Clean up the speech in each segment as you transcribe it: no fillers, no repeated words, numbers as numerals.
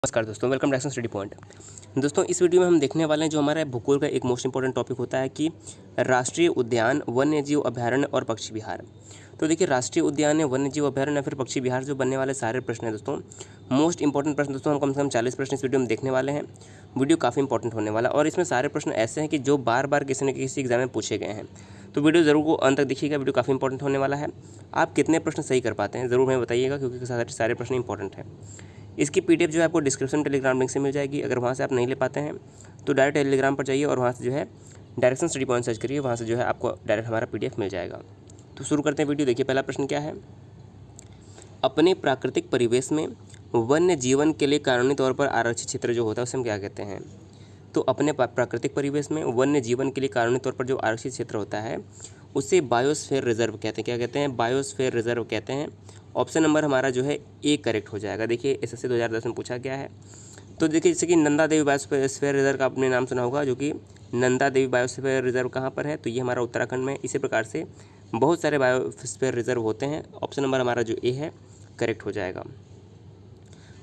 नमस्कार दोस्तों, welcome to study point. दोस्तों, इस वीडियो में हम देखने वाले हैं जो हमारा भूगोल का एक मोस्ट इंपॉर्टेंट टॉपिक होता है कि राष्ट्रीय उद्यान, वन्य जीव अभयारण्य और पक्षी विहार। तो देखिए, राष्ट्रीय उद्यान, वन्य जीव अभयारण्य या फिर पक्षी विहार जो बनने वाले सारे प्रश्न हैं दोस्तों, मोस्ट इंपॉर्टेंट प्रश्न दोस्तों, हम कम से कम 40 प्रश्न इस वीडियो में देखने वाले हैं। वीडियो काफ़ी इंपॉर्टेंट होने वाला है और इसमें सारे प्रश्न ऐसे हैं कि जो बार बार किसी न किसी एग्जाम में पूछे गए हैं। तो वीडियो ज़रूर को अंत तक देखिएगा, वीडियो काफ़ी इंपॉर्टेंट होने वाला है। आप कितने प्रश्न सही कर पाते हैं ज़रूर हमें बताइएगा, क्योंकि सारे प्रश्न इंपॉर्टेंट हैं। इसकी पीडीएफ जो है आपको डिस्क्रिप्शन टेलीग्राम लिंक से मिल जाएगी। अगर वहाँ से आप नहीं ले पाते हैं तो डायरेक्ट टेलीग्राम पर जाइए और वहाँ से जो है डायरेक्शन स्टडी पॉइंट सर्च करिए, वहाँ से जो है आपको डायरेक्ट हमारा पीडीएफ मिल जाएगा। तो शुरू करते हैं वीडियो। देखिए, पहला प्रश्न क्या है। अपने प्राकृतिक परिवेश में वन्य जीवन के लिए कानूनी तौर पर आरक्षित क्षेत्र जो होता है उसे हम क्या कहते हैं। तो अपने प्राकृतिक परिवेश में वन्य जीवन के लिए कानूनी तौर पर जो आरक्षित क्षेत्र होता है उसे बायोस्फीयर रिजर्व कहते हैं। क्या कहते हैं? बायोस्फीयर रिजर्व कहते हैं। ऑप्शन नंबर हमारा जो है ए करेक्ट हो जाएगा। देखिए, एसएससी 2010 में पूछा गया है। तो देखिए, जैसे कि नंदा देवी बायोस्फीयर रिजर्व का आपने नाम सुना होगा, जो कि नंदा देवी बायोस्फीयर रिजर्व कहाँ पर है, तो ये हमारा उत्तराखंड में। इसी प्रकार से बहुत सारे बायोस्फीयर रिजर्व होते हैं। ऑप्शन नंबर हमारा जो ए है करेक्ट हो जाएगा।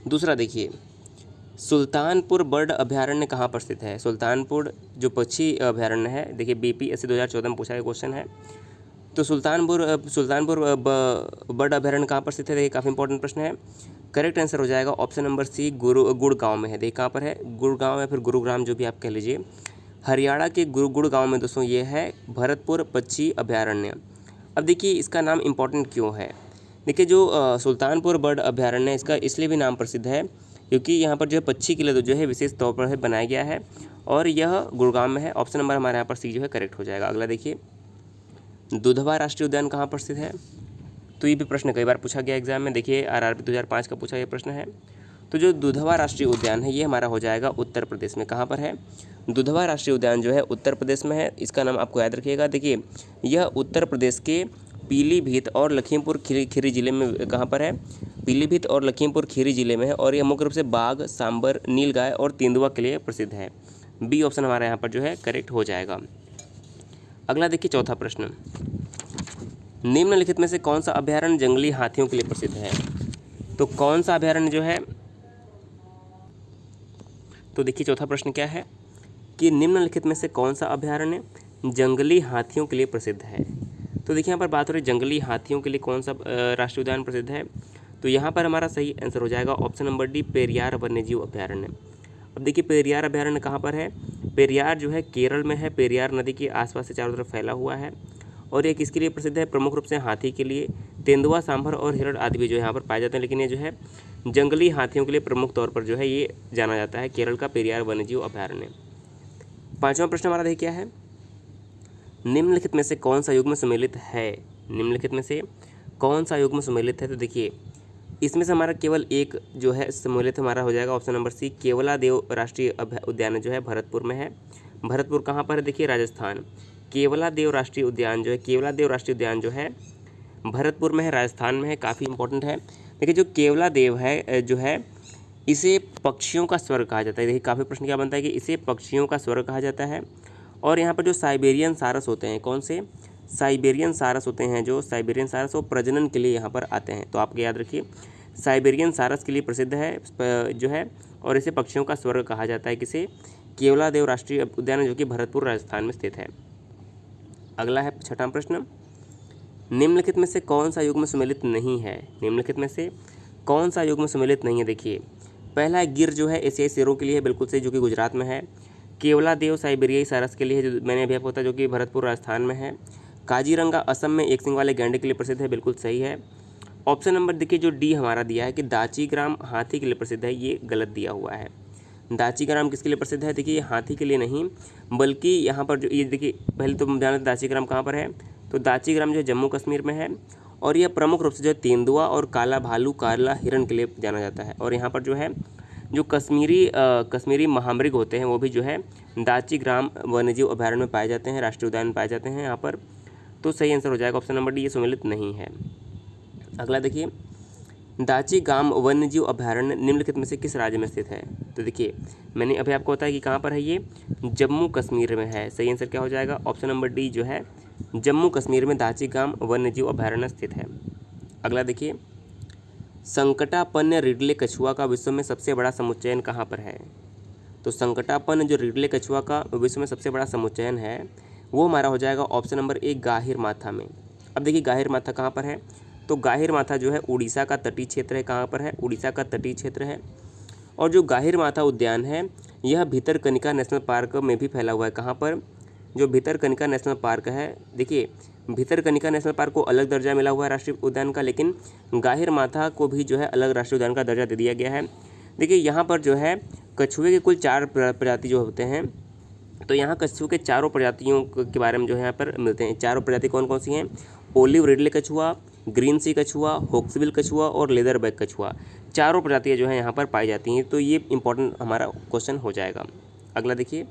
दूसरा देखिए, सुल्तानपुर बर्ड अभयारण्य कहाँ पर स्थित है। सुल्तानपुर जो पक्षी अभयारण्य है, देखिए बीपीएससी 2014 में पूछा गया क्वेश्चन है। तो सुल्तानपुर बर्ड अभयारण्य कहाँ पर स्थित है, देखिए काफ़ी इंपॉर्टेंट प्रश्न है। करेक्ट आंसर हो जाएगा ऑप्शन नंबर सी, गुड़गांव में है। देखिए कहाँ पर है, गुड़गांव या फिर गुरुग्राम जो भी आप कह लीजिए। हरियाणा के गुड़गांव में दोस्तों ये है भरतपुर पक्षी अभयारण्य। अब देखिए, इसका नाम इम्पोर्टेंट क्यों है। देखिए, जो सुल्तानपुर बर्ड अभयारण्य इसका इसलिए भी नाम प्रसिद्ध है क्योंकि यहाँ पर जो है पक्षी के लिए जो है विशेष तौर पर है बनाया गया है और यह गुड़गांव में है। ऑप्शन नंबर हमारे यहाँ पर सी जो है करेक्ट हो जाएगा। अगला देखिए, दुधवा राष्ट्रीय उद्यान कहाँ पर स्थित है। तो ये भी प्रश्न कई बार पूछा गया एग्जाम में। देखिए, आरआरबी 2005 का पूछा यह प्रश्न है। तो जो दुधवा राष्ट्रीय उद्यान है ये हमारा हो जाएगा उत्तर प्रदेश में। कहाँ पर है? दुधवा राष्ट्रीय उद्यान जो है उत्तर प्रदेश में है। इसका नाम आपको याद रखिएगा। देखिए, यह उत्तर प्रदेश के पीलीभीत और लखीमपुर खीरी जिले में कहाँ पर है, पीलीभीत और लखीमपुर खीरी जिले में है और यह मुख्य रूप से बाघ, सांबर, नीलगाय और तेंदुआ के लिए प्रसिद्ध है। बी ऑप्शन हमारे यहाँ पर जो है करेक्ट हो जाएगा। अगला देखिए, चौथा प्रश्न, निम्नलिखित में से कौन सा अभयारण्य जंगली हाथियों के लिए प्रसिद्ध है। तो कौन सा अभयारण्य जो है, तो देखिए चौथा प्रश्न क्या है कि निम्नलिखित में से कौन सा अभयारण्य जंगली हाथियों के लिए प्रसिद्ध है। तो देखिए, यहाँ पर बात हो रही है जंगली हाथियों के लिए कौन सा राष्ट्रीय उद्यान प्रसिद्ध है। तो यहाँ पर हमारा सही आंसर हो जाएगा ऑप्शन नंबर डी, पेरियार वन्यजीव अभयारण्य। अब देखिए, पेरियार अभयारण्य कहाँ पर है। पेरियार जो है केरल में है। पेरियार नदी के आसपास से चारों तरफ फैला हुआ है और ये किसके लिए प्रसिद्ध है, प्रमुख रूप से हाथी के लिए। तेंदुआ, सांभर और हिरण आदि भी जो है यहाँ पर पाए जाते हैं, लेकिन ये जो है जंगली हाथियों के लिए प्रमुख तौर पर जो है ये जाना जाता है, केरल का पेरियार वन्यजीव अभयारण्य। पाँचवां प्रश्न हमारा देखिए क्या है, निम्नलिखित में से कौन सा युग्म सम्मिलित है। निम्नलिखित में से कौन सा युग्म सम्मिलित है। तो देखिए, इसमें से हमारा केवल एक जो है सम्मिलित हमारा हो जाएगा ऑप्शन नंबर सी, केवलादेव राष्ट्रीय उद्यान जो है भरतपुर में है। भरतपुर कहाँ पर है, देखिए राजस्थान। केवलादेव राष्ट्रीय उद्यान जो है, केवलादेव राष्ट्रीय उद्यान जो है भरतपुर में है, राजस्थान में है। काफ़ी इंपॉर्टेंट है। देखिए, जो केवलादेव है जो है इसे पक्षियों का स्वर्ग कहा जाता है। देखिए, काफ़ी प्रश्न क्या बनता है कि इसे पक्षियों का स्वर्ग कहा जाता है। और यहाँ पर जो साइबेरियन सारस होते हैं, कौन से साइबेरियन सारस होते हैं, जो साइबेरियन सारस वो प्रजनन के लिए यहाँ पर आते हैं। तो आपको याद रखिए, साइबेरियन सारस के लिए प्रसिद्ध है जो है, और इसे पक्षियों का स्वर्ग कहा जाता है। किसे? केवलादेव राष्ट्रीय उद्यान जो कि भरतपुर राजस्थान में स्थित है। अगला है छठा प्रश्न, निम्नलिखित में से कौन सा युग्म सम्मिलित नहीं है। निम्नलिखित में से कौन सा युग्म सम्मिलित नहीं है। देखिए, पहला है गिर जो है एशियाई शेरों के लिए है, बिल्कुल सही, जो कि गुजरात में है। केवलादेव साइबेरियाई सारस के लिए है, जो मैंने अभी आपको बताया, जो कि भरतपुर राजस्थान में है। काजीरंगा असम में एक सिंग वाले गैंडे के लिए प्रसिद्ध है, बिल्कुल सही है। ऑप्शन नंबर देखिए जो डी हमारा दिया है कि दाचीग्राम हाथी के लिए प्रसिद्ध है, ये गलत दिया हुआ है। दाचीग्राम किसके लिए प्रसिद्ध है, देखिए हाथी के लिए नहीं, बल्कि यहाँ पर जो ये देखिए, पहले तो हम जानते दाचीग्राम कहाँ पर है। तो दाचीग्राम जो है जम्मू कश्मीर में है और यह प्रमुख रूप से जो है तेंदुआ और काला भालू, काला हिरण के लिए जाना जाता है। और यहाँ पर जो है जो कश्मीरी महामृग होते हैं वो भी जो है दाचीग्राम वन्यजीव अभयारण्य में पाए जाते हैं, राष्ट्रीय उद्यान में पाए जाते हैं यहाँ पर। तो सही आंसर हो जाएगा ऑप्शन नंबर डी, ये सम्मिलित नहीं है। अगला देखिए, दाचीगाम वन्यजीव अभयारण्य निम्नलिखित में से किस राज्य में स्थित है। तो देखिए, मैंने अभी आपको बताया कि कहाँ पर है, ये जम्मू कश्मीर में है। सही आंसर क्या हो जाएगा, ऑप्शन नंबर डी जो है जम्मू कश्मीर में दाचीगाम वन्यजीव अभयारण्य स्थित है। अगला देखिए, संकटापन्न रिडले कछुआ का विश्व में सबसे बड़ा समुच्चयन कहाँ पर है? तो संकटापन्न जो रिडले कछुआ का विश्व में सबसे बड़ा समुच्चयन है वो हमारा हो जाएगा ऑप्शन नंबर ए गाहिर माथा में। अब देखिए गाहिर माथा कहाँ पर है? तो गाहिर माथा जो है उड़ीसा का तटीय क्षेत्र है। कहाँ पर है? उड़ीसा का तटीय क्षेत्र है। और जो गाहिर माथा उद्यान है यह भितरकनिका नेशनल पार्क में भी फैला हुआ है। कहाँ पर? जो भितरकनिका नेशनल पार्क है, देखिए भितरकनिका नेशनल पार्क को अलग दर्जा मिला हुआ है राष्ट्रीय उद्यान का, लेकिन गाहिर माथा को भी जो है अलग राष्ट्रीय उद्यान का दर्जा दे दिया गया है। देखिए यहाँ पर जो है कछुए के कुल 4 प्रजाति जो होते हैं, तो यहाँ कछुए के चारों प्रजातियों के बारे में जो है यहाँ पर मिलते हैं। चारों प्रजाति कौन कौन सी हैं? ओलिव रिडले कछुआ, ग्रीन सी कछुआ, हॉक्सबिल कछुआ और लेदरबैक कछुआ, चारों प्रजातियाँ जो है यहाँ पर पाई जाती हैं। तो ये इंपॉर्टेंट हमारा क्वेश्चन हो जाएगा। अगला देखिए,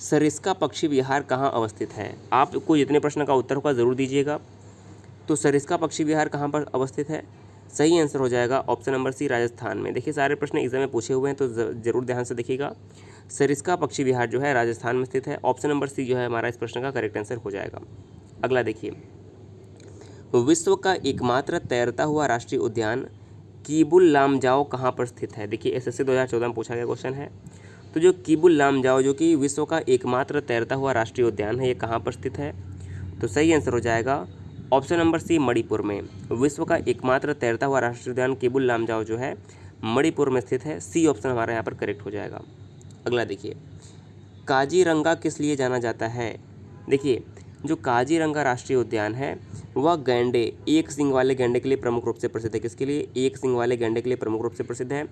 सरिस्का पक्षी विहार कहाँ अवस्थित है? आपको जितने प्रश्न का उत्तर होगा ज़रूर दीजिएगा। तो सरिस्का पक्षी विहार कहाँ पर अवस्थित है? सही आंसर हो जाएगा ऑप्शन नंबर सी, राजस्थान में। देखिए सारे प्रश्न एग्जाम में पूछे हुए हैं तो ज़रूर ध्यान से देखिएगा। सरिस्का पक्षी विहार जो है राजस्थान में स्थित है। ऑप्शन नंबर सी जो है हमारा इस प्रश्न का करेक्ट आंसर हो जाएगा। अगला देखिए, विश्व का एकमात्र तैरता हुआ राष्ट्रीय उद्यान कीबुल लामजाओ कहाँ पर स्थित है? देखिए एसएससी 2014 में पूछा गया क्वेश्चन है। तो जो कीबुल लामजाओ जो कि विश्व का एकमात्र तैरता हुआ राष्ट्रीय उद्यान है, ये कहाँ पर स्थित है? तो सही आंसर हो जाएगा ऑप्शन नंबर सी, मणिपुर में। विश्व का एकमात्र तैरता हुआ राष्ट्रीय उद्यान कीबुल लामजाओ जो है मणिपुर में स्थित है। सी ऑप्शन हमारा यहाँ पर करेक्ट हो जाएगा। अगला देखिए, काजीरंगा किस लिए जाना जाता है? देखिए जो काजीरंगा राष्ट्रीय उद्यान है वह गैंडे, एक सींग वाले गैंडे के लिए प्रमुख रूप से प्रसिद्ध है। किसके लिए? एक सींग वाले गैंडे के लिए प्रमुख रूप से प्रसिद्ध है।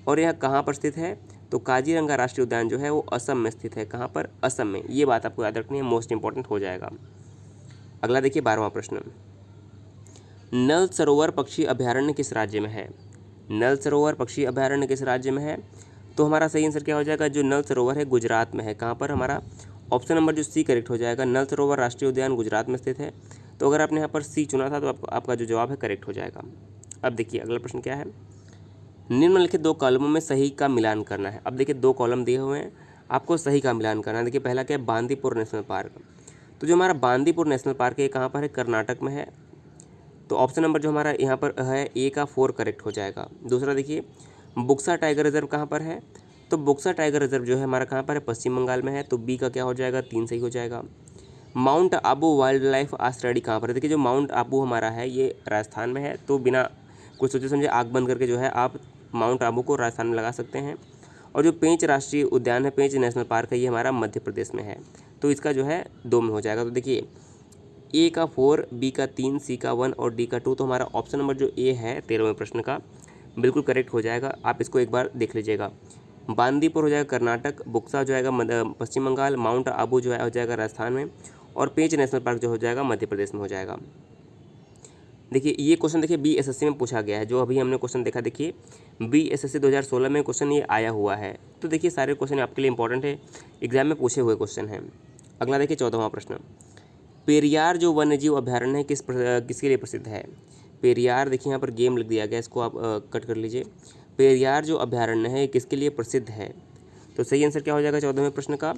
और यह कहाँ पर स्थित है? तो काजीरंगा राष्ट्रीय उद्यान जो है वो असम में स्थित है। कहाँ पर? असम में। ये बात आपको याद रखनी है, मोस्ट इंपॉर्टेंट हो जाएगा। अगला देखिए 12वां प्रश्न, नल सरोवर पक्षी अभयारण्य किस राज्य में है? नल सरोवर पक्षी अभयारण्य किस राज्य में है? तो हमारा सही आंसर क्या हो जाएगा? जो नल सरोवर है गुजरात में है। कहाँ पर? हमारा ऑप्शन नंबर जो सी करेक्ट हो जाएगा। नल सरोवर राष्ट्रीय उद्यान गुजरात में स्थित है। तो अगर आपने यहाँ पर सी चुना था तो आपका जो जवाब है करेक्ट हो जाएगा। अब देखिए अगला प्रश्न क्या है, निम्नलिखित 2 कॉलमों में सही का मिलान करना है। अब देखिए 2 कॉलम दिए हुए हैं, आपको सही का मिलान करना है। देखिए पहला क्या है? Bandipur national park. तो जो हमारा बांदीपुर नेशनल पार्क है कहाँ पर है? कर्नाटक में है। तो ऑप्शन नंबर जो हमारा यहाँ पर है ए का 4 करेक्ट हो जाएगा। दूसरा देखिए, बुक्सा टाइगर रिजर्व कहाँ पर है? तो बुक्सा टाइगर रिजर्व जो है हमारा कहाँ पर है? पश्चिम बंगाल में है। तो बी का क्या हो जाएगा? 3 सही हो जाएगा। माउंट आबू वाइल्ड लाइफ आश्रय कहाँ पर है? देखिए जो माउंट आबू हमारा है ये राजस्थान में है। तो बिना कुछ सोचे समझे आँख बंद करके जो है आप माउंट आबू को राजस्थान में लगा सकते हैं। और जो पेंच राष्ट्रीय उद्यान है, पेंच नेशनल पार्क है, ये हमारा मध्य प्रदेश में है। तो इसका जो है 2 में हो जाएगा। तो देखिए ए का 4, बी का 3, सी का 1 और डी का 2। तो हमारा ऑप्शन नंबर जो ए है 13वें प्रश्न का बिल्कुल करेक्ट हो जाएगा। आप इसको एक बार देख लीजिएगा। बांदीपुर हो जाएगा कर्नाटक, बुक्सा जो आएगा पश्चिम बंगाल, माउंट आबू जो है हो जाएगा राजस्थान में, और पेंच नेशनल पार्क जो हो जाएगा मध्य प्रदेश में हो जाएगा। देखिए ये क्वेश्चन देखिए BSSC में पूछा गया है। जो अभी हमने क्वेश्चन देखा, देखिए BSSC 2016 में क्वेश्चन ये आया हुआ है। तो देखिए सारे क्वेश्चन आपके लिए इंपॉर्टेंट है, एग्जाम में पूछे हुए क्वेश्चन हैं। अगला देखिए 14वां प्रश्न, पेरियार जो वन्यजीव अभ्यारण्य है किसके लिए प्रसिद्ध है? पेरियार देखिए यहाँ पर गेम लिख दिया गया, इसको आप कट कर लीजिए। पेरियार जो अभ्यारण्य है किसके लिए प्रसिद्ध है? तो सही आंसर क्या हो जाएगा 14वें प्रश्न का?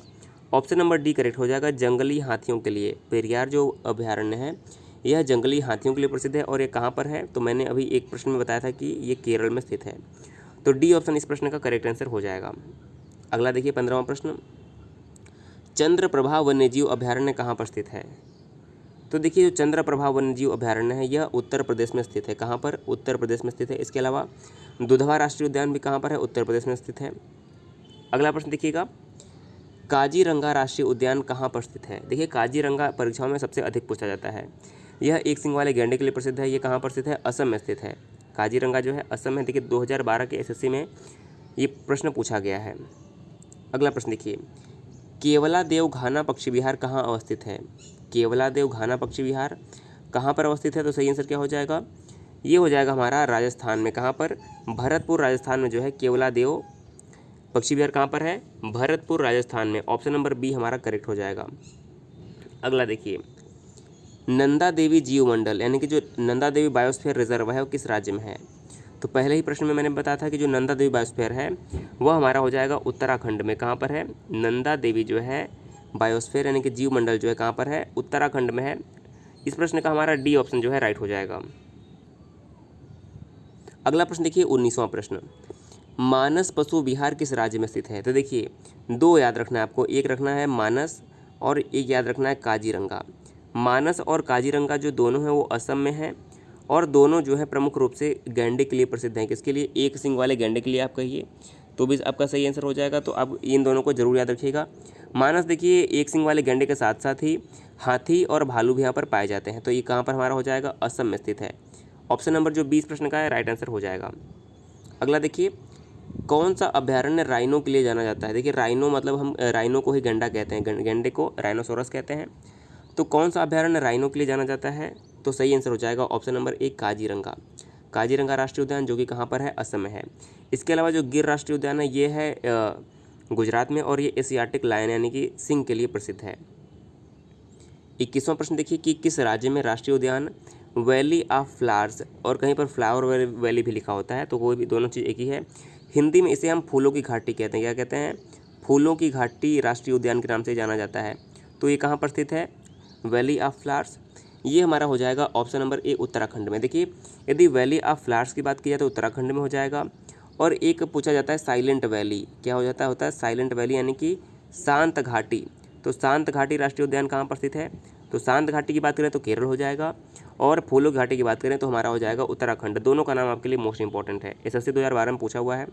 ऑप्शन नंबर डी करेक्ट हो जाएगा, जंगली हाथियों के लिए। पेरियार जो अभ्यारण्य है यह जंगली हाथियों के लिए प्रसिद्ध है। और ये कहाँ पर है? तो मैंने अभी एक प्रश्न में बताया था कि ये केरल में स्थित है। तो डी ऑप्शन इस प्रश्न का करेक्ट आंसर हो जाएगा। अगला देखिए 15वां प्रश्न, चंद्रप्रभा वन्यजीव अभ्यारण्य कहाँ पर स्थित है? तो देखिए जो चंद्रप्रभा वन्यजीव अभ्यारण्य है यह उत्तर प्रदेश में स्थित है। कहाँ पर? उत्तर प्रदेश में स्थित है। इसके अलावा दुधवा राष्ट्रीय उद्यान भी कहाँ पर है? उत्तर प्रदेश में स्थित है। अगला प्रश्न देखिएगा, काजीरंगा राष्ट्रीय उद्यान कहाँ पर स्थित है? देखिए काजीरंगा परीक्षाओं में सबसे अधिक पूछा जाता है। यह एक सींग वाले गैंडे के लिए प्रसिद्ध है। ये कहाँ पर स्थित है? असम में स्थित है। काजीरंगा जो है असम में। देखिए 2012 के SSC में ये प्रश्न पूछा गया है। अगला प्रश्न देखिए, केवलादेव घाना पक्षी विहार कहाँ अवस्थित है? केवलादेव घाना पक्षी विहार कहाँ पर अवस्थित है? तो सही आंसर क्या हो जाएगा? ये हो जाएगा हमारा राजस्थान में। कहाँ पर? भरतपुर राजस्थान में जो है केवलादेव पक्षी विहार कहाँ पर है? भरतपुर राजस्थान में। ऑप्शन नंबर बी हमारा करेक्ट हो जाएगा। अगला देखिए, नंदा देवी जीव मंडल यानी कि जो नंदा देवी बायोस्फीयर रिजर्व है वो किस राज्य में है? तो पहले ही प्रश्न में मैंने बताया था कि जो नंदा देवी बायोस्फीयर है वह हमारा हो जाएगा उत्तराखंड में। कहाँ पर है? नंदा देवी जो है बायोस्फीयर यानी कि जीव मंडल जो है कहाँ पर है? उत्तराखंड में है। इस प्रश्न का हमारा डी ऑप्शन जो है राइट हो जाएगा। अगला प्रश्न देखिए 19वां प्रश्न, मानस पशु विहार किस राज्य में स्थित है? तो देखिए दो याद रखना है आपको, एक रखना है मानस और एक याद रखना है काजीरंगा। मानस और काजीरंगा जो दोनों हैं वो असम में हैं और दोनों जो है प्रमुख रूप से गैंडे के लिए प्रसिद्ध हैं। किसके लिए? एक सींग वाले गैंडे के लिए आप कहिए तो भी आपका सही आंसर हो जाएगा। तो आप इन दोनों को जरूर याद रखिएगा। मानस देखिए एक सींग वाले गैंडे के साथ साथ ही हाथी और भालू भी यहाँ पर पाए जाते हैं। तो ये कहाँ पर हमारा हो जाएगा? असम में स्थित है। ऑप्शन नंबर जो 20 प्रश्न का है राइट आंसर हो जाएगा। अगला देखिए, कौन सा अभ्यारण्य राइनो के लिए जाना जाता है? देखिए राइनो मतलब हम राइनो को ही गैंडा कहते हैं, गैंडे को राइनोसोरस कहते हैं। तो कौन सा अभ्यारण्य राइनो के लिए जाना जाता है? तो सही आंसर हो जाएगा ऑप्शन नंबर 1 काजीरंगा। काजीरंगा राष्ट्रीय उद्यान जो कि कहाँ पर है? असम में है। इसके अलावा जो गिर राष्ट्रीय उद्यान है ये है गुजरात में और ये एशियाटिक लायन यानी कि सिंह के लिए प्रसिद्ध है। 21वां प्रश्न देखिए कि किस राज्य में राष्ट्रीय उद्यान वैली ऑफ फ्लावर्स और कहीं पर फ्लावर वैली भी लिखा होता है, तो कोई भी दोनों चीज़ एक ही है। हिंदी में इसे हम फूलों की घाटी कहते हैं। क्या कहते हैं? फूलों की घाटी राष्ट्रीय उद्यान के नाम से जाना जाता है। तो ये कहाँ पर स्थित है? Valley of flowers. ये हमारा हो जाएगा ऑप्शन नंबर ए उत्तराखंड में। देखिए यदि वैली ऑफ फ्लावर्स की बात की जाए तो उत्तराखंड में हो जाएगा। और एक पूछा जाता है साइलेंट वैली, क्या हो जाता होता है साइलेंट वैली यानी कि शांत घाटी। तो शांत घाटी राष्ट्रीय उद्यान कहाँ पर स्थित है? तो शांत घाटी की बात करें तो केरल हो जाएगा और फूलों की घाटी की बात करें तो हमारा हो जाएगा उत्तराखंड। दोनों का नाम आपके लिए मोस्ट इंपॉर्टेंट है, एसएससी 2012 में पूछा हुआ है।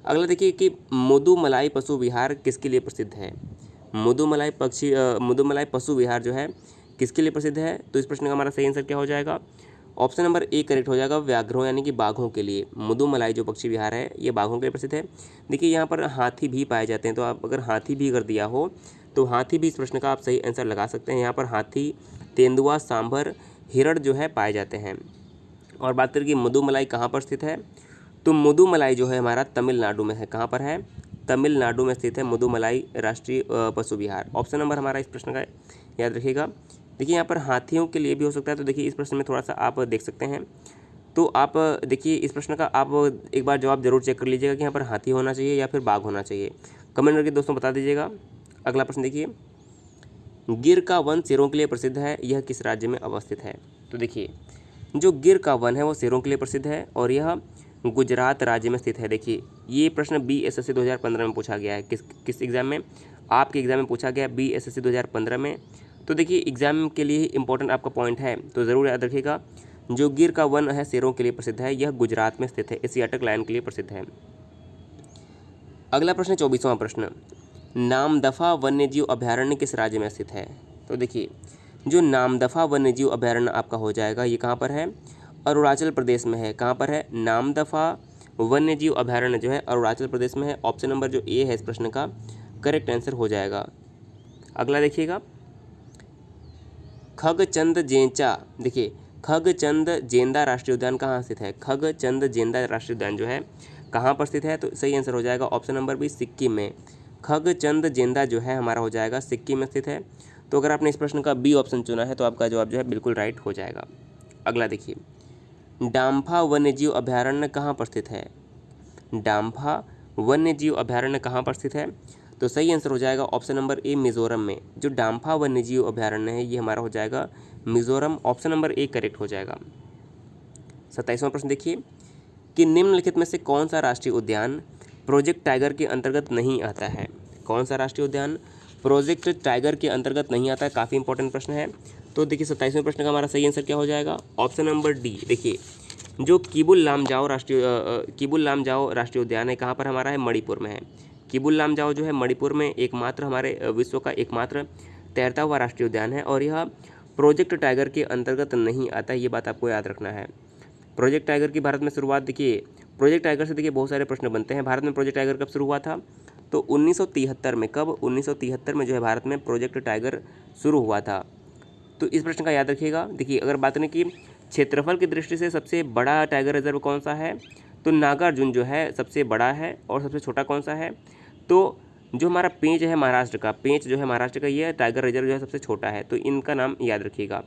अगला देखिए कि मुदुमलाई पशु विहार किसके लिए प्रसिद्ध है? मुदुमलाई पशु विहार जो है किसके लिए प्रसिद्ध है? तो इस प्रश्न का हमारा सही आंसर क्या हो जाएगा? ऑप्शन नंबर ए करेक्ट हो जाएगा, व्याघ्रों यानी कि बाघों के लिए। मुदुमलाई जो पक्षी विहार है ये बाघों के लिए प्रसिद्ध है। देखिए यहाँ पर हाथी भी पाए जाते हैं, तो आप अगर हाथी भी कर दिया हो तो हाथी भी इस प्रश्न का आप सही आंसर लगा सकते हैं। यहाँ पर हाथी, तेंदुआ, सांभर, हिरण जो है पाए जाते हैं। और बात करें कि मुदुमलाई कहाँ पर स्थित है, तो मुदुमलाई जो है हमारा तमिलनाडु में है। कहाँ पर है? तमिलनाडु में स्थित है मुदुमलाई राष्ट्रीय पशु विहार। ऑप्शन नंबर हमारा इस प्रश्न का याद रखिएगा। देखिए यहाँ पर हाथियों के लिए भी हो सकता है, तो देखिए इस प्रश्न में थोड़ा सा आप देख सकते हैं। तो आप देखिए इस प्रश्न का आप एक बार जवाब जरूर चेक कर लीजिएगा कि यहाँ पर हाथी होना चाहिए या फिर बाघ होना चाहिए। कमेंट करके दोस्तों बता दीजिएगा। अगला प्रश्न देखिए, गिर का वन शेरों के लिए प्रसिद्ध है, यह किस राज्य में अवस्थित है? तो देखिए जो गिर का वन है वो शेरों के लिए प्रसिद्ध है और यह गुजरात राज्य में स्थित है। देखिए ये प्रश्न BSSC 2015 में पूछा गया है। किस एग्ज़ाम में? आपके एग्ज़ाम में पूछा गया BSSC 2015 में। तो देखिए एग्ज़ाम के लिए इंपॉर्टेंट आपका पॉइंट है, तो ज़रूर याद रखिएगा। जो गिर का वन है शेरों के लिए प्रसिद्ध है, यह गुजरात में स्थित है, एशियाटिक लायन के लिए प्रसिद्ध है। अगला प्रश्न 24वां प्रश्न, नामदफा वन्यजीव अभयारण्य किस राज्य में स्थित है? तो देखिए जो नामदफा वन्यजीव अभयारण्य आपका हो जाएगा ये कहाँ पर है? अरुणाचल प्रदेश में है। कहाँ पर है? नामदफा वन्यजीव अभयारण्य जो है अरुणाचल प्रदेश में है। ऑप्शन नंबर जो ए है इस प्रश्न का करेक्ट आंसर हो जाएगा। अगला देखिएगा, खगचंद जेंचा। देखिए खगचंद जेंदा राष्ट्रीय उद्यान कहाँ स्थित है? खगचंद जेंदा राष्ट्रीय उद्यान जो है कहाँ पर स्थित है? तो सही आंसर हो जाएगा ऑप्शन नंबर बी सिक्किम में। खगचंद जेंदा जो है हमारा हो जाएगा सिक्किम में स्थित है। तो अगर आपने इस प्रश्न का बी ऑप्शन चुना है तो आपका जवाब जो है बिल्कुल राइट हो जाएगा। अगला देखिए, डाम्फा वन्यजीव अभयारण्य कहाँ पर स्थित है? डाम्फा वन्यजीव अभयारण्य कहाँ पर स्थित है? तो सही आंसर हो जाएगा ऑप्शन नंबर ए मिजोरम में। जो डाम्फा वन्यजीव अभयारण्य है ये हमारा हो जाएगा Mizoram. Option number A correct हो जाएगा। 27वां प्रश्न देखिए कि निम्नलिखित में से कौन सा राष्ट्रीय उद्यान प्रोजेक्ट टाइगर के अंतर्गत नहीं आता है? कौन सा राष्ट्रीय उद्यान प्रोजेक्ट टाइगर के अंतर्गत नहीं आता है? काफ़ी इंपॉर्टेंट प्रश्न है। तो देखिए 27वें प्रश्न का हमारा सही आंसर क्या हो जाएगा? Option number D. देखिए जो किबुल लामजाओ राष्ट्रीय उद्यान है कहाँ पर हमारा है? मणिपुर में है। किबुल लामजाओ जो है मणिपुर में एकमात्र हमारे विश्व का एकमात्र तैरता हुआ राष्ट्रीय उद्यान है और यह प्रोजेक्ट टाइगर के अंतर्गत नहीं आता है, ये बात आपको याद रखना है। प्रोजेक्ट टाइगर की भारत में शुरुआत देखिए, प्रोजेक्ट टाइगर से देखिए बहुत सारे प्रश्न बनते हैं। भारत में प्रोजेक्ट टाइगर कब शुरू हुआ था? तो 1973 में। कब? 1973 में जो है भारत में प्रोजेक्ट टाइगर शुरू हुआ था। तो इस प्रश्न का याद रखिएगा। देखिए अगर बात करें कि क्षेत्रफल की दृष्टि से सबसे बड़ा टाइगर रिजर्व कौन सा है, तो नागार्जुन जो है सबसे बड़ा है और सबसे छोटा कौन सा है? तो जो हमारा पेंच है महाराष्ट्र का, पेंच जो है महाराष्ट्र का, ये टाइगर रिजर्व जो है सबसे छोटा है, तो इनका नाम याद रखिएगा।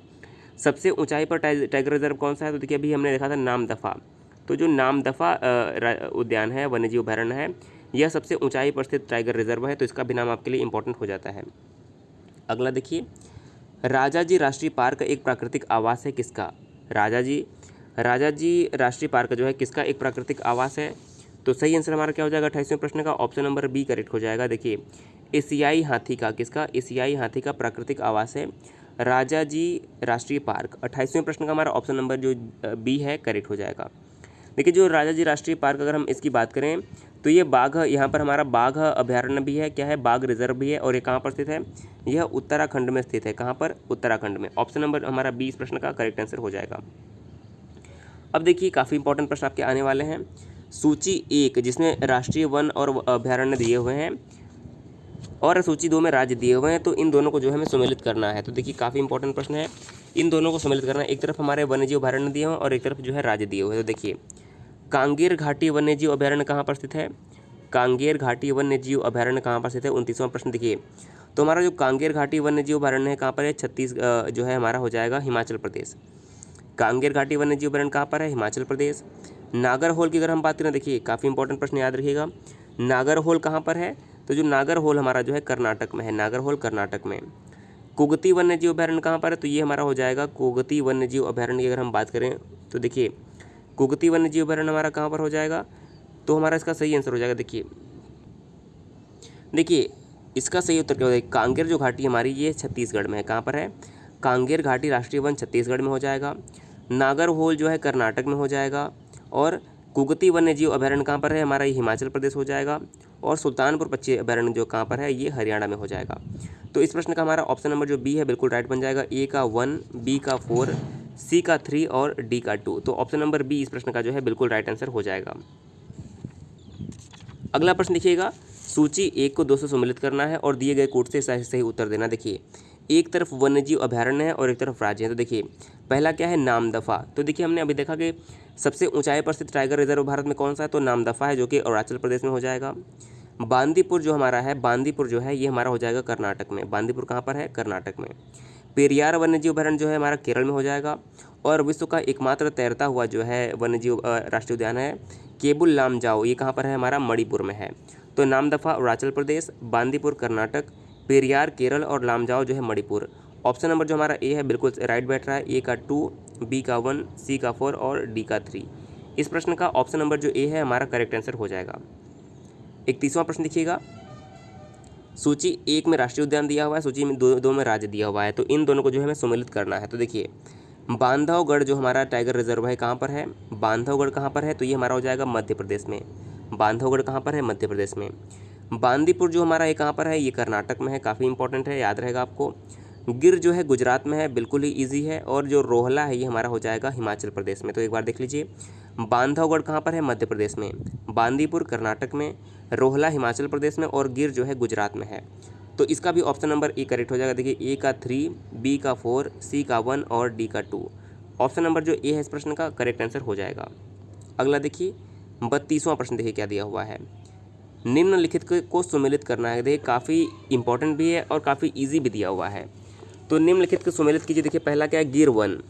सबसे ऊंचाई पर टाइगर रिजर्व कौन सा है? तो देखिए अभी हमने देखा था नामदफा। तो जो नामदफा उद्यान है, वन्यजीव अभयारण्य है, यह सबसे ऊंचाई पर स्थित टाइगर रिजर्व है, तो इसका भी नाम आपके लिए इंपॉर्टेंट हो जाता है। अगला देखिए, राजाजी राष्ट्रीय पार्क एक प्राकृतिक आवास है किसका? राजाजी राजाजी राष्ट्रीय पार्क जो है किसका एक प्राकृतिक आवास है? तो सही आंसर हमारा क्या हो जाएगा 28वें प्रश्न का? ऑप्शन नंबर बी करेक्ट हो जाएगा। देखिए एशियाई हाथी का, किसका? एशियाई हाथी का प्राकृतिक आवास है राजाजी राष्ट्रीय पार्क। 28वें प्रश्न का हमारा ऑप्शन नंबर जो बी है करेक्ट हो जाएगा। देखिए जो राजाजी राष्ट्रीय पार्क अगर हम इसकी बात करें तो ये बाघ, यहाँ पर हमारा बाघ अभयारण्य भी है, क्या है, बाघ रिजर्व भी है, और ये कहाँ पर स्थित है? यह उत्तराखंड में स्थित है। कहाँ पर? उत्तराखंड में। ऑप्शन नंबर हमारा बी इस प्रश्न का करेक्ट आंसर हो जाएगा। अब देखिए काफ़ी इंपॉर्टेंट प्रश्न आपके आने वाले हैं। सूची 1 जिसमें राष्ट्रीय वन और अभयारण्य दिए हुए हैं और सूची 2 में राज्य दिए हुए हैं, तो इन दोनों को जो है हमें सम्मिलित करना है। तो देखिए काफ़ी इंपॉर्टेंट प्रश्न है, इन दोनों को सम्मिलित करना है। एक तरफ हमारे वन्यजीव अभयारण्य दिए हुए हैं और एक तरफ जो है राज्य दिए हुए हैं। तो देखिए कांगेर घाटी वन्यजीव अभयारण्य कहाँ पर स्थित है? कांगेर घाटी वन्यजीव अभयारण्य कहाँ पर स्थित है? 29वां प्रश्न देखिए, तो हमारा जो कांगेर घाटी वन्यजीव अभयारण्य है कहाँ पर है? जो है हमारा हो जाएगा हिमाचल प्रदेश। कांगेर घाटी वन्यजीव अभयारण्य कहाँ पर है? हिमाचल प्रदेश। नागरहोल की अगर हम बात करें, देखिए काफ़ी इंपॉर्टेंट प्रश्न याद रखिएगा, नागरहोल कहाँ पर है? तो जो नागरहोल हमारा जो है कर्नाटक में है, नागरहोल कर्नाटक में। कुगती वन्यजीव अभयारण्य कहाँ पर है? तो ये हमारा हो जाएगा कुगती वन्यजीव अभयारण्य की अगर हम बात करें तो देखिए कुगती वन्यजीव अभयारण्य हमारा कहाँ पर हो जाएगा? तो हमारा इसका सही आंसर हो जाएगा। देखिए इसका सही उत्तर क्या हो जाएगा? कांगेर जो घाटी हमारी ये छत्तीसगढ़ में है। कहाँ पर है? कांगेर घाटी राष्ट्रीय वन छत्तीसगढ़ में हो जाएगा। नागरहोल जो है कर्नाटक में हो जाएगा और कुगती वन्यजीव अभयारण्य कहाँ पर है? हमारा ये हिमाचल प्रदेश हो जाएगा और सुल्तानपुर पक्षी अभयारण्य जो कहाँ पर है? ये हरियाणा में हो जाएगा। तो इस प्रश्न का हमारा ऑप्शन नंबर जो बी है बिल्कुल राइट बन जाएगा। ए का 1, बी का 4, सी का 3 और डी का 2। तो ऑप्शन नंबर बी इस प्रश्न का जो है बिल्कुल राइट आंसर हो जाएगा। अगला प्रश्न देखिएगा, सूची 1 को 2 से सम्मिलित करना है और दिए गए कोड से सही उत्तर देना। देखिए एक तरफ वन्यजीव अभयारण्य है और एक तरफ राज्य है। तो देखिए पहला क्या है? नामदफा। तो देखिए हमने अभी देखा कि सबसे ऊंचाई पर स्थित टाइगर रिजर्व भारत में कौन सा है? तो नामदफा है जो कि अरुणाचल प्रदेश में हो जाएगा। बांदीपुर जो हमारा है, बांदीपुर जो है ये हमारा हो जाएगा कर्नाटक में। बांदीपुर कहाँ पर है? कर्नाटक में। पेरियार वन्यजीव अभयारण्य जो है हमारा केरल में हो जाएगा और विश्व का एकमात्र तैरता हुआ जो है वन्यजीव राष्ट्रीय उद्यान है केबुल लामजाओ, ये कहाँ पर है? हमारा मणिपुर में है। तो नामदफा अरुणाचल प्रदेश, बांदीपुर कर्नाटक, पेरियार केरल और लामजाओ जो है मणिपुर। ऑप्शन नंबर जो हमारा ए है बिल्कुल राइट बैठ रहा है। ए का 2, बी का 1, सी का 4 और डी का 3। इस प्रश्न का ऑप्शन नंबर जो ए है हमारा करेक्ट आंसर हो जाएगा। 31वां प्रश्न देखिएगा, सूची 1 में राष्ट्रीय उद्यान दिया हुआ है, सूची में 2 में राज्य दिया हुआ है, तो इन दोनों को जो है हमें सम्मिलित करना है। तो देखिए बांधवगढ़ जो हमारा टाइगर रिजर्व है कहाँ पर है? बांधवगढ़ कहाँ पर है? तो ये हमारा हो जाएगा मध्य प्रदेश में। बांधवगढ़ कहाँ पर है? मध्य प्रदेश में। बांदीपुर जो हमारा ये कहाँ पर है? ये कर्नाटक में है, काफ़ी इंपॉर्टेंट है, याद रहेगा आपको। गिर जो है गुजरात में है, बिल्कुल ही ईजी है। और जो रोहला है ये हमारा हो जाएगा हिमाचल प्रदेश में। तो एक बार देख लीजिए, बांधवगढ़ कहाँ पर है? मध्य प्रदेश में। बांदीपुर कर्नाटक में, रोहला हिमाचल प्रदेश में और गिर जो है गुजरात में है। तो इसका भी ऑप्शन नंबर ए करेक्ट हो जाएगा। देखिए ए का 3, बी का 4, सी का 1 और डी का 2। ऑप्शन नंबर जो ए है इस प्रश्न का करेक्ट आंसर हो जाएगा। अगला देखिए 32वां प्रश्न, देखिए क्या दिया हुआ है, निम्नलिखित को सम्मिलित करना है। देखिए काफ़ी इंपॉर्टेंट भी है और काफ़ी ईजी भी दिया हुआ है। तो निम्नलिखित को सम्मिलित कीजिए। देखिए पहला क्या है? गिर 1।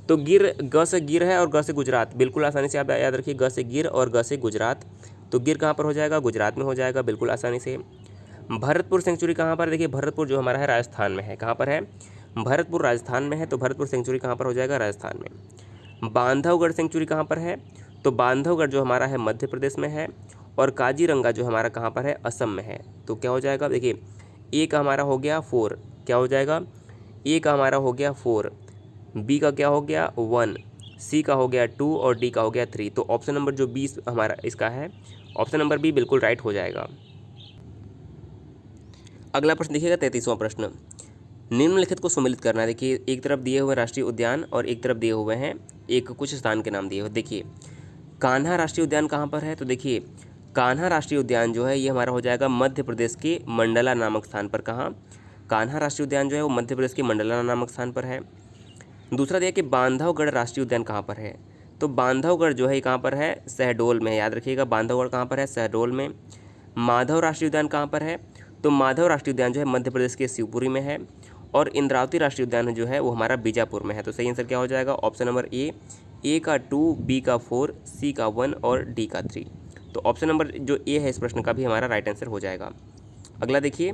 तो गिर ग से गिर है और ग से गुजरात, बिल्कुल आसानी से आप याद रखिए, ग से गिर और ग से गुजरात। तो गिर कहाँ पर हो जाएगा? गुजरात में हो जाएगा, बिल्कुल आसानी से। भरतपुर सेंचुरी कहाँ पर? देखिए भरतपुर जो हमारा है राजस्थान में है। कहाँ पर है? भरतपुर राजस्थान में है, तो भरतपुर सेंचुरी कहाँ पर हो जाएगा? राजस्थान में। बांधवगढ़ सेंचुरी कहाँ पर है? तो बांधवगढ़ जो हमारा है मध्य प्रदेश में है और काजीरंगा जो हमारा कहाँ पर है? असम में है। तो क्या हो जाएगा? देखिए ए का हमारा हो गया 4, क्या हो जाएगा? ए का हमारा हो गया 4, बी का क्या हो गया 1, सी का हो गया 2 और डी का हो गया 3। तो ऑप्शन नंबर जो 20 हमारा इसका है, ऑप्शन नंबर बी बिल्कुल राइट हो जाएगा। अगला प्रश्न देखिएगा 33वां प्रश्न, निम्नलिखित को सम्मिलित करना है। देखिए एक तरफ दिए हुए राष्ट्रीय उद्यान और एक तरफ दिए हुए हैं एक कुछ स्थान के नाम दिए हुए। देखिए कान्हा राष्ट्रीय उद्यान कहाँ पर है? तो देखिए कान्हा राष्ट्रीय उद्यान जो है ये हमारा हो जाएगा मध्य प्रदेश के मंडला नामक स्थान पर। कहाँ? कान्हा राष्ट्रीय उद्यान जो है वो मध्य प्रदेश के मंडला नामक स्थान पर है। दूसरा दिया कि बांधवगढ़ राष्ट्रीय उद्यान कहाँ पर है? तो बांधवगढ़ जो है कहाँ पर है? शहडोल में, याद रखिएगा बांधवगढ़ कहाँ पर है? शहडोल में। माधव राष्ट्रीय उद्यान कहाँ पर है? तो माधव राष्ट्रीय उद्यान जो है मध्य प्रदेश के शिवपुरी में है और इंद्रावती राष्ट्रीय उद्यान जो है वो हमारा बीजापुर में है। तो सही आंसर क्या हो जाएगा? ऑप्शन नंबर ए का 2, बी का 4, सी का 1 और डी का 3। तो ऑप्शन नंबर जो ए है इस प्रश्न का भी हमारा राइट आंसर हो जाएगा। अगला देखिए,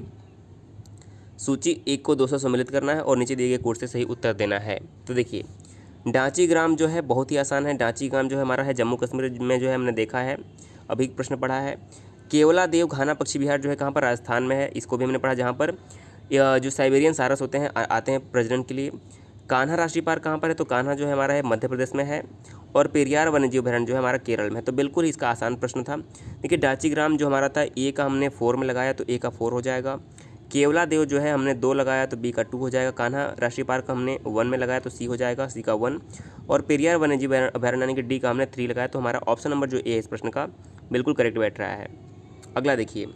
सूची 1 को 2 से सम्मिलित करना है और नीचे दिए गए कोड से सही उत्तर देना है। तो देखिए डांची ग्राम जो है बहुत ही आसान है। डांची ग्राम जो है हमारा है जम्मू कश्मीर में जो है हमने देखा है, अभी एक प्रश्न पढ़ा है। केवला देव घाना पक्षी विहार जो है कहाँ पर, राजस्थान में है, इसको भी हमने पढ़ा, जहाँ पर जो साइबेरियन सारस होते हैं आते हैं प्रजनन के लिए। कान्हा राष्ट्रीय पार्क कहाँ पर है, तो कान्हा जो है हमारा है मध्य प्रदेश में है। और पेरियार वन्यजीव अभयारण्य जो है हमारा केरल में है। तो बिल्कुल ही इसका आसान प्रश्न था। देखिए डांची ग्राम जो हमारा था ए का हमने 4 में लगाया तो ए का 4 हो जाएगा। केवला देव जो है हमने 2 लगाया तो बी का 2 हो जाएगा। कान्हा राष्ट्रीय पार्क हमने 1 में लगाया तो सी हो जाएगा, सी का 1। और पेरियार वन्यजीव अभयारण्य यानी कि डी का हमने 3 लगाया तो हमारा ऑप्शन नंबर जो ए है इस प्रश्न का बिल्कुल करेक्ट बैठ रहा है। अगला देखिए,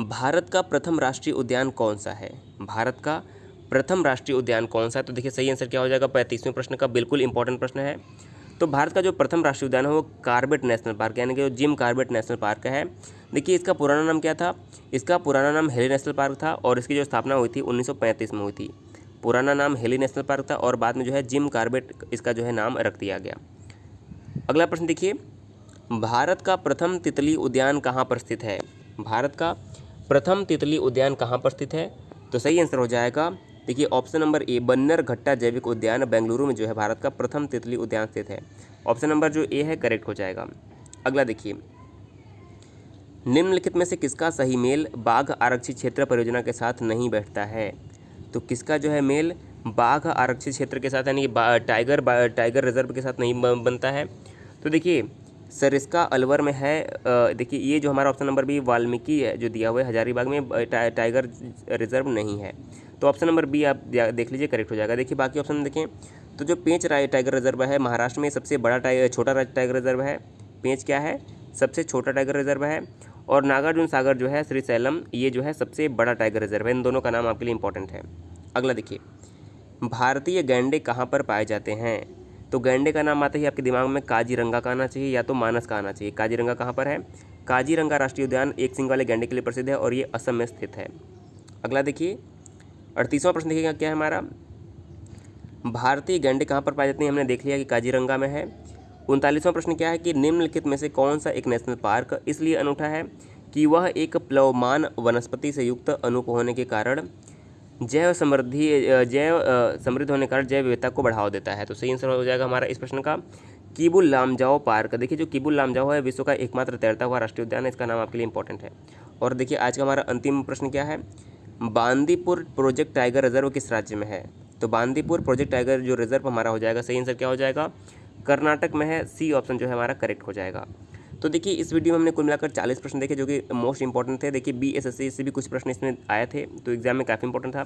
भारत का प्रथम राष्ट्रीय उद्यान कौन सा है? भारत का प्रथम राष्ट्रीय उद्यान कौन सा है? तो देखिए सही आंसर क्या हो जाएगा 35वें प्रश्न का, बिल्कुल इंपॉर्टेंट प्रश्न है। तो भारत का जो प्रथम राष्ट्रीय उद्यान है वो कॉर्बेट नेशनल पार्क यानी कि जो जिम कॉर्बेट नेशनल पार्क है। देखिए इसका पुराना नाम क्या था? इसका पुराना नाम हेली नेशनल पार्क था और इसकी जो स्थापना हुई थी 1935 में हुई थी। पुराना नाम हेली नेशनल पार्क था और बाद में जो है जिम कॉर्बेट इसका जो है नाम रख दिया गया। अगला प्रश्न देखिए, भारत का प्रथम तितली उद्यान कहाँ पर स्थित है? भारत का प्रथम तितली उद्यान कहाँ पर स्थित है? तो सही आंसर हो जाएगा देखिए ऑप्शन नंबर ए, बन्नरघट्टा जैविक उद्यान बेंगलुरु में जो है भारत का प्रथम तितली उद्यान स्थित है। ऑप्शन नंबर जो ए है करेक्ट हो जाएगा। अगला देखिए, निम्नलिखित में से किसका सही मेल बाघ आरक्षित क्षेत्र परियोजना के साथ नहीं बैठता है? तो किसका जो है मेल बाघ आरक्षित क्षेत्र के साथ यानी कि टाइगर रिजर्व के साथ नहीं बनता है? तो देखिए सरिस्का अलवर में है। देखिए ये जो हमारा ऑप्शन नंबर बी वाल्मीकि है जो दिया हुआ है हजारीबाग में टाइगर रिजर्व नहीं है। तो ऑप्शन नंबर बी आप देख लीजिए करेक्ट हो जाएगा। देखिए बाकी ऑप्शन देखें तो जो पेंच टाइगर रिजर्व है महाराष्ट्र में सबसे बड़ा छोटा टाइगर रिजर्व है। पेंच क्या है? सबसे छोटा टाइगर रिजर्व है। और नागार्जुन सागर जो है श्रीशैलम ये जो है सबसे बड़ा टाइगर रिजर्व है। इन दोनों का नाम आपके लिए इंपॉर्टेंट है। अगला देखिए, भारतीय गैंडे कहाँ पर पाए जाते हैं? तो गैंडे का नाम आते ही आपके दिमाग में काजीरंगा का आना चाहिए या तो मानस का आना चाहिए। काजीरंगा कहाँ पर है? काजीरंगा राष्ट्रीय उद्यान एक सींग वाले गैंडे के लिए प्रसिद्ध है और ये असम में स्थित है। अगला देखिए 38वां प्रश्न देखिएगा क्या है हमारा, भारतीय गैंडे कहाँ पर पाए जाते हैं? हमने देख लिया कि काजीरंगा में है। 39वां प्रश्न क्या है कि निम्नलिखित में से कौन सा एक नेशनल पार्क इसलिए अनूठा है कि वह एक प्लवमान वनस्पति से युक्त अनूप होने के कारण जैव समृद्ध होने के कारण जैव विविधता को बढ़ावा देता है। तो सही आंसर हो जाएगा हमारा इस प्रश्न का किबुल लामजाओ पार्क। देखिए जो किबुल लामजाओ है विश्व का एकमात्र तैरता हुआ राष्ट्रीय उद्यान है, इसका नाम आपके लिए इंपॉर्टेंट है। और देखिए आज का हमारा अंतिम प्रश्न क्या है, बांदीपुर प्रोजेक्ट टाइगर रिजर्व किस राज्य में है? तो बांदीपुर प्रोजेक्ट टाइगर जो रिजर्व हमारा हो जाएगा सही आंसर क्या हो जाएगा, कर्नाटक में है। सी ऑप्शन जो है हमारा करेक्ट हो जाएगा। तो देखिए इस वीडियो में हमने कुल मिलाकर 40 प्रश्न देखे जो कि मोस्ट इंपॉर्टेंट थे। देखिए BSSC से भी कुछ प्रश्न इसमें आए थे तो एग्जाम में काफ़ी इंपॉर्टेंट था।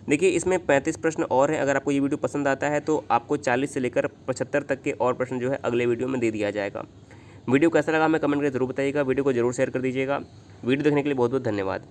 देखिए इसमें 35 प्रश्न और हैं। अगर आपको ये वीडियो पसंद आता है तो आपको 40 से लेकर 75 तक के और प्रश्न जो है अगले वीडियो में दे दिया जाएगा। वीडियो कैसा लगा हमें कमेंट करके जरूर बताइएगा। वीडियो को जरूर शेयर कर दीजिएगा। वीडियो देखने के लिए बहुत बहुत धन्यवाद।